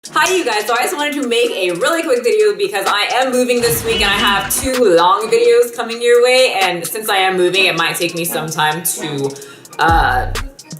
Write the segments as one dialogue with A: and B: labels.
A: Hi you guys, so I just wanted to make a really quick video because I am moving this week and I have 2 long videos coming your way, and since I am moving it might take me some time to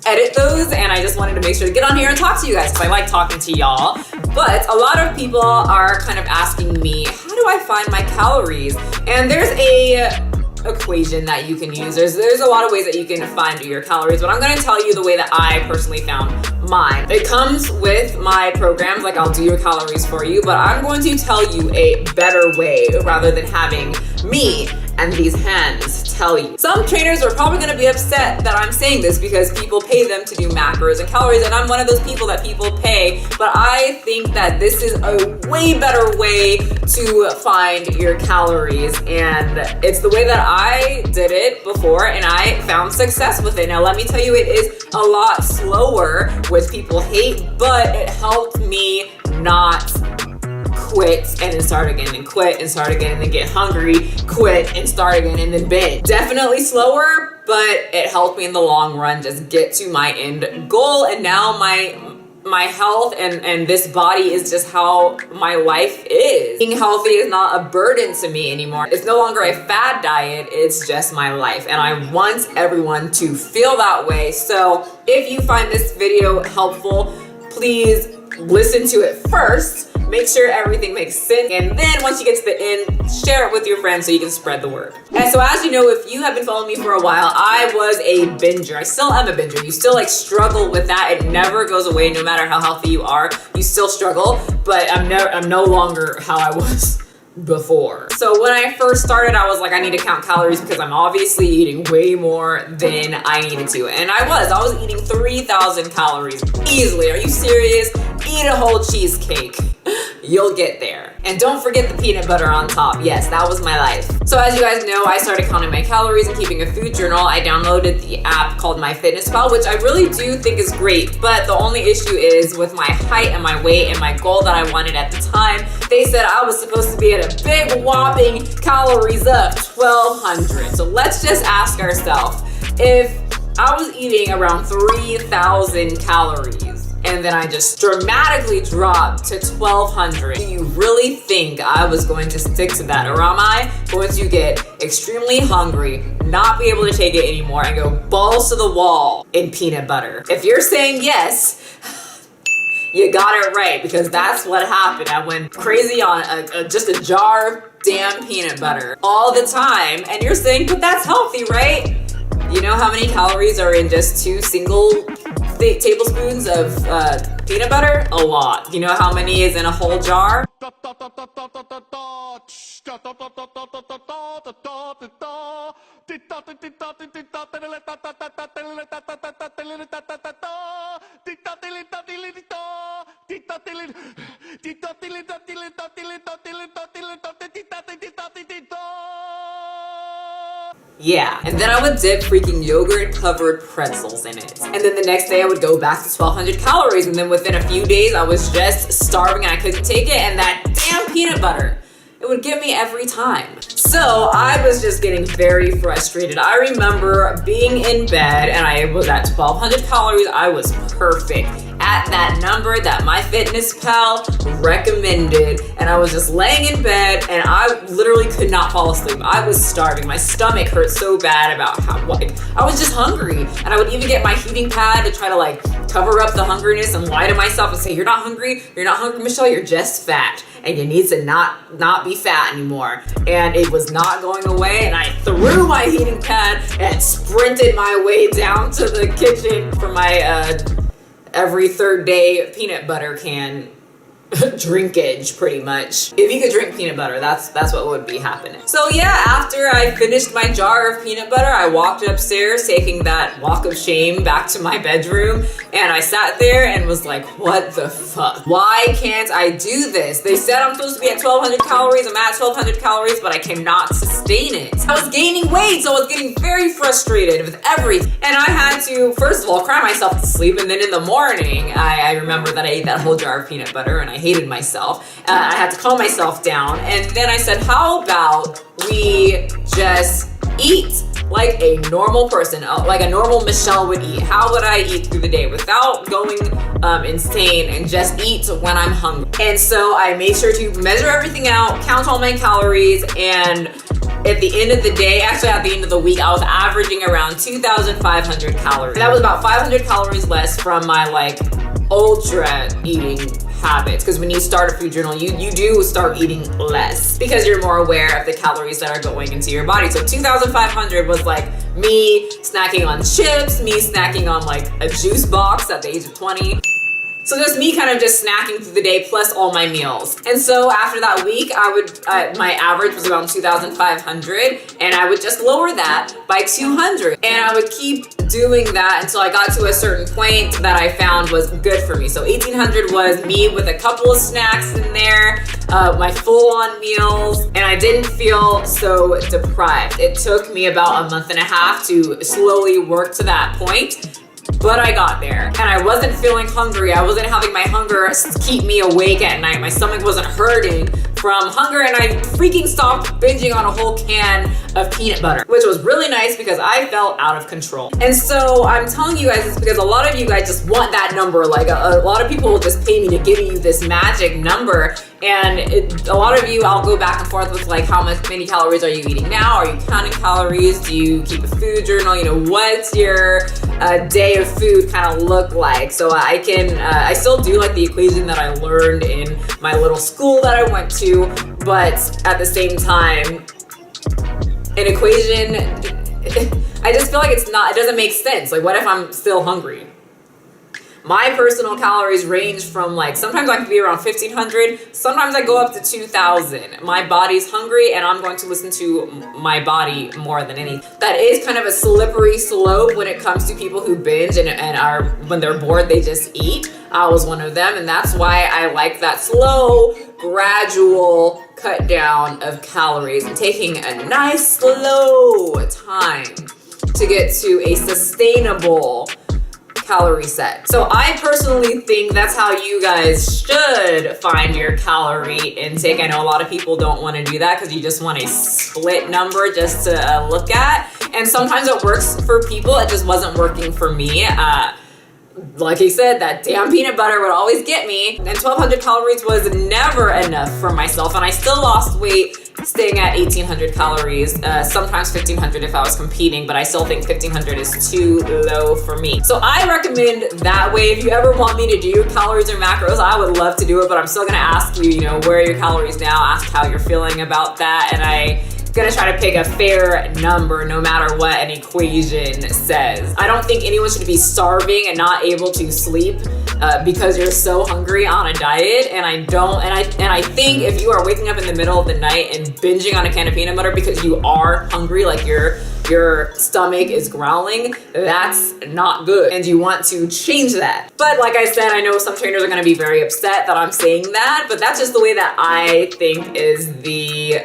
A: edit those, and I just wanted to make sure to get on here and talk to you guys because I like talking to y'all. But a lot of people are kind of asking me, how do I find my calories? And there's a equation that you can use. There's a lot of ways that you can find your calories, but I'm going to tell you the way that I personally found mine. It comes with my programs, like I'll do your calories for you, but I'm going to tell you a better way rather than having me and these hands tell you. Some trainers are probably going to be upset that I'm saying this because people pay them to do macros and calories, and I'm one of those people that people pay, but I think that this is a way better way to find your calories, and it's the way that I did it before and I found success with it. Now let me tell you, it is a lot slower, which people hate, but it helped me not quit and then start again and quit and start again and then get hungry, quit and start again and then binge. Definitely slower, but it helped me in the long run just get to my end goal, and now my health and this body is just how my life is. Being healthy is not a burden to me anymore. It's no longer a fad diet, it's just my life, and I want everyone to feel that way. So if you find this video helpful, please listen to it first, make sure everything makes sense, and then once you get to the end, share it with your friends so you can spread the word. And so as you know, if you have been following me for a while, I was a binger. I still am a binger. You still struggle with that. It never goes away. No matter how healthy you are, you still struggle, but I'm no longer how I was before. So when I first started, I was like, I need to count calories because I'm obviously eating way more than I needed to. And I was eating 3,000 calories easily. Are you serious? Eat a whole cheesecake. You'll get there. And don't forget the peanut butter on top. Yes, that was my life. So as you guys know, I started counting my calories and keeping a food journal. I downloaded the app called MyFitnessPal, which I really do think is great. But the only issue is with my height and my weight and my goal that I wanted at the time, they said I was supposed to be at a big whopping calories of 1,200. So let's just ask ourselves, if I was eating around 3,000 calories, and then I just dramatically dropped to 1,200. Do you really think I was going to stick to that? Or am I going to get extremely hungry, not be able to take it anymore, and go balls to the wall in peanut butter? If you're saying yes, you got it right, because that's what happened. I went crazy on just a jar of damn peanut butter all the time. And you're saying, but that's healthy, right? You know how many calories are in just 2 single tablespoons of peanut butter? A lot. You know how many is in a whole jar? Yeah, and then I would dip freaking yogurt covered pretzels in it. And then the next day I would go back to 1,200 calories, and then within a few days I was just starving and I couldn't take it, and that damn peanut butter, it would get me every time. So I was just getting very frustrated. I remember being in bed and I was at 1,200 calories. I was perfect at that number that MyFitnessPal recommended, and I was just laying in bed and I literally could not fall asleep. I was starving. My stomach hurt so bad about how I was just hungry, and I would even get my heating pad to try to cover up the hungriness and lie to myself and say, you're not hungry, Michelle, you're just fat and you need to not be fat anymore. And it was not going away, and I threw my heating pad and sprinted my way down to the kitchen for my every third day peanut butter can drinkage, pretty much. If you could drink peanut butter, that's what would be happening. So yeah, after I finished my jar of peanut butter, I walked upstairs, taking that walk of shame back to my bedroom, and I sat there and was like, what the fuck? Why can't I do this? They said I'm supposed to be at 1,200 calories. I'm at 1,200 calories, but I cannot sustain it. I was gaining weight, so I was getting very frustrated with everything. And I had to, first of all, cry myself to sleep, and then in the morning, I remember that I ate that whole jar of peanut butter, and I hated myself. I had to calm myself down, and then I said, how about we just eat like a normal person, like a normal Michelle would eat. How would I eat through the day without going insane and just eat when I'm hungry? And so I made sure to measure everything out, count all my calories, and at the end of the day, actually at the end of the week, I was averaging around 2,500 calories. And that was about 500 calories less from my like ultra eating habits, because when you start a food journal, you do start eating less because you're more aware of the calories that are going into your body. So 2,500 was like me snacking on chips, me snacking on like a juice box at the age of 20. So just me kind of just snacking through the day plus all my meals. And so after that week, my average was around 2,500, and I would just lower that by 200. And I would keep doing that until I got to a certain point that I found was good for me. So 1,800 was me with a couple of snacks in there, my full-on meals, and I didn't feel so deprived. It took me about a month and a half to slowly work to that point. But I got there, and I wasn't feeling hungry. I wasn't having my hunger keep me awake at night. My stomach wasn't hurting from hunger, and I freaking stopped binging on a whole can of peanut butter, which was really nice because I felt out of control. And so I'm telling you guys this because a lot of you guys just want that number. Like a lot of people will just pay me to give you this magic number. And a lot of you, I'll go back and forth with like, how many calories are you eating now? Are you counting calories? Do you keep a food journal? You know, what's your day of food kind of look like? So I still do like the equation that I learned in my little school that I went to, but at the same time, an equation, I just feel like it doesn't make sense. Like, what if I'm still hungry? My personal calories range from like, sometimes I can be around 1,500, sometimes I go up to 2,000. My body's hungry and I'm going to listen to my body more than anything. That is kind of a slippery slope when it comes to people who binge and are, when they're bored, they just eat. I was one of them, and that's why I like that slow, gradual cut down of calories and taking a nice slow time to get to a sustainable calorie set. So I personally think that's how you guys should find your calorie intake. I know a lot of people don't want to do that because you just want a split number just to look at. And sometimes it works for people. It just wasn't working for me. Like I said, that damn peanut butter would always get me. And 1,200 calories was never enough for myself. And I still lost weight staying at 1,800 calories, sometimes 1,500 if I was competing, but I still think 1,500 is too low for me. So I recommend that way. If you ever want me to do calories or macros, I would love to do it, but I'm still gonna ask you, you know, where are your calories now, ask how you're feeling about that, and I'm gonna try to pick a fair number no matter what an equation says. I don't think anyone should be starving and not able to sleep because you're so hungry on a diet, and I think if you are waking up in the middle of the night and binging on a can of peanut butter because you are hungry, like your stomach is growling, that's not good, and you want to change that. But like I said, I know some trainers are gonna be very upset that I'm saying that, but that's just the way that I think is the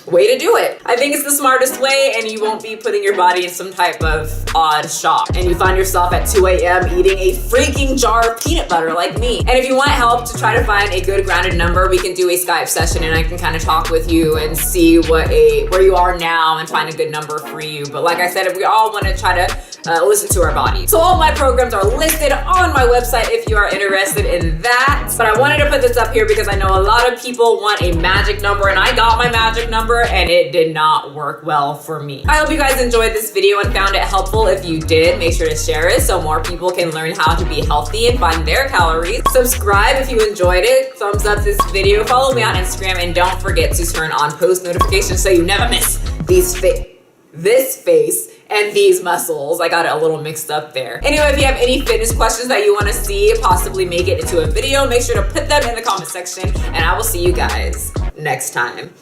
A: way to do it. I think it's the smartest way, and you won't be putting your body in some type of odd shock. And you find yourself at 2 a.m. eating a freaking jar of peanut butter like me. And if you want help to try to find a good grounded number, we can do a Skype session and I can kind of talk with you and see where you are now and find a good number for you. But like I said, we all want to try to listen to our body. So all my programs are listed on my website if you are interested in that. But I wanted to put this up here because I know a lot of people want a magic number, and I got my magic number and it did not work well for me. I hope you guys enjoyed this video and found it helpful. If you did, make sure to share it so more people can learn how to be healthy and find their calories. Subscribe if you enjoyed it. Thumbs up this video. Follow me on Instagram, and don't forget to turn on post notifications so you never miss this face and these muscles. I got it a little mixed up there. Anyway, if you have any fitness questions that you want to see, possibly make it into a video, make sure to put them in the comment section, and I will see you guys next time.